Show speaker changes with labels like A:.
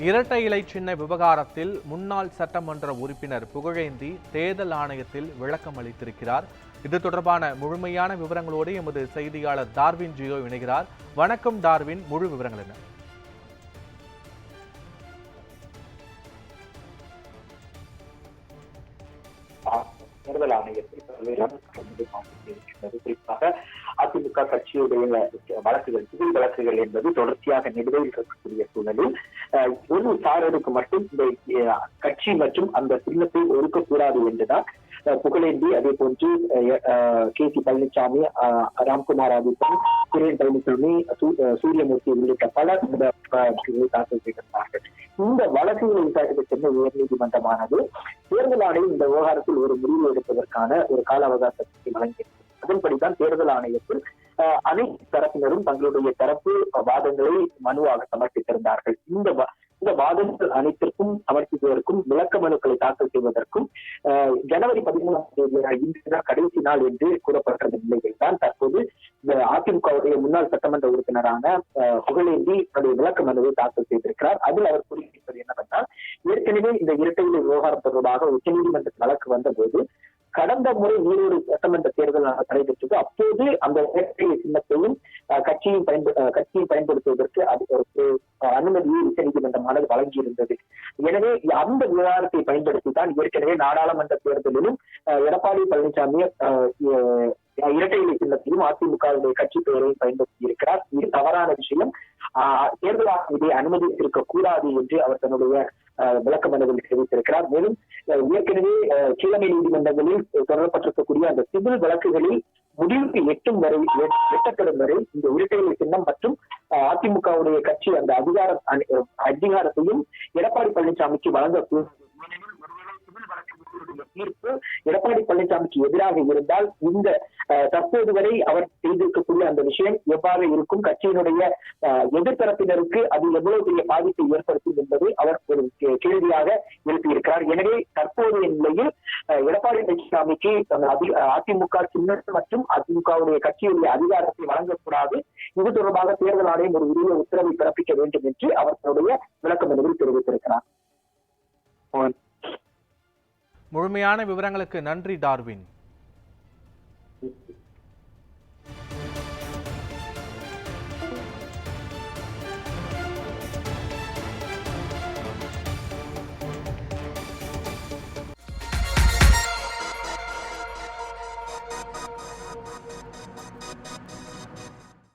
A: இரட்டை இலை சின்ன விவகாரத்தில் முன்னாள் சட்டமன்ற உறுப்பினர் புகழேந்தி தேர்தல் ஆணையத்தில் விளக்கம் அளித்திருக்கிறார். இது தொடர்பான முழுமையான விவரங்களோடு எமது செய்தியாளர் டார்வின் ஜியோ இணைகிறார். வணக்கம் டார்வின், முழு விவரங்கள் என்ன?
B: தேர்தல் ஆணையத்தில் பல்வேறு குறிப்பாக அதிமுக கட்சியுடைய வழக்குகள், சிவில் வழக்குகள் என்பது தொடர்ச்சியாக நிலுவையில் இருக்கக்கூடிய சூழலில் ஒரு சாரருக்கு மட்டும் இந்த கட்சி மற்றும் அந்த சின்னத்தை ஒதுக்கக்கூடாது என்றுதான் புகழேந்தி, அதே போன்று கே.சி. பழனிசாமி, ராம்குமார் ஆதித்தன், கிரண் பழனிசாமி, சூரியமூர்த்தி உள்ளிட்ட பலர் இந்த தாக்கல் செய்திருந்தார்கள். இந்த வழக்குகளை விசாரித்த சென்னை உயர்நீதிமன்றமானது தேர்தல் ஆணையம் இந்த விவகாரத்தில் ஒரு முடிவு எடுப்பதற்கான ஒரு கால அவகாசத்தை வழங்கியது. அதன்படிதான் தேர்தல் ஆணையத்தில் அனைத்து தரப்பினரும் தங்களுடைய தரப்பு வாதங்களை மனுவாக சமர்ப்பித்திருந்தார்கள். இந்த வாதங்கள் அனைத்திற்கும் சமர்ப்பிப்பதற்கும் விளக்க மனுக்களை தாக்கல் செய்வதற்கும் ஜனவரி 13ஆம் தேதி இன்றுதான் கடைசி நாள் என்று கூறப்பட்ட நிலையில் தான் தற்போது இந்த அதிமுகவுடைய முன்னாள் சட்டமன்ற உறுப்பினரான புகழேந்தி தன்னுடைய விளக்க மனுவை தாக்கல் செய்திருக்கிறார். அதில் அவர் குறிப்பிட்டது என்னவென்றால், ஏற்கனவே இந்த இரட்டை இலை விவகாரம் தொடர்பாக உச்சநீதிமன்றத்தில் வழக்கு வந்தபோது கடந்த முறை நீரூர் சட்டமன்ற தேர்தல் நடைபெற்றது. அப்போது அந்த இரட்டை சின்னத்தையும் கட்சியை பயன்படுத்துவதற்கு அது ஒரு அனுமதியை உச்சநீதிமன்றமானது வழங்கியிருந்தது. எனவே அந்த விவகாரத்தை பயன்படுத்தித்தான் ஏற்கனவே நாடாளுமன்ற தேர்தலிலும் எடப்பாடி பழனிசாமி இரட்டை இலை சின்னத்தையும் அதிமுகவுடைய கட்சி பெயரையும் பயன்படுத்தி இருக்கிறார். இது தவறான விஷயம். தேர்தல் ஆணையத்தை அனுமதித்திருக்க கூடாது என்று அவர் தன்னுடைய விளக்க மனுவில் தெரிவித்திருக்கிறார். மேலும் ஏற்கனவே கீழமை நீதிமன்றங்களில் தொடரப்பட்டிருக்கக்கூடிய அந்த சிவில் வழக்குகளில் முடிவுக்கு எட்டப்படும் வரை இந்த இரட்டை இலை சின்னம் மற்றும் அதிமுகவுடைய கட்சி அந்த அதிகாரத்தையும் எடப்பாடி பழனிசாமிக்கு வழங்க தீர்ப்பு எடப்பாடி பழனிசாமிக்கு எதிராக இருந்தால் இந்த தற்போது வரை அவர் செய்திருக்கக்கூடிய அந்த விஷயம் எவ்வாறு இருக்கும், கட்சியினுடைய எதிர்த்தரப்பினருக்கு அது எவ்வளவு பெரிய பாதிப்பை ஏற்படுத்தும் என்பதை அவர் ஒரு கேள்வியாக எழுப்பியிருக்கிறார். எனவே தற்போதைய நிலையில் எடப்பாடி பழனிசாமிக்கு அதிமுக சின்னம் மற்றும் அதிமுகவுடைய கட்சியுடைய அதிகாரத்தை வழங்கக்கூடாது, இது தொடர்பாக தேர்தல் ஆணையம் ஒரு உரிய உத்தரவை பிறப்பிக்க வேண்டும் என்று அவர் தன்னுடைய விளக்க மனுவில் தெரிவித்திருக்கிறார்.
A: முழுமையான விவரங்களுக்கு நன்றி டார்வின்.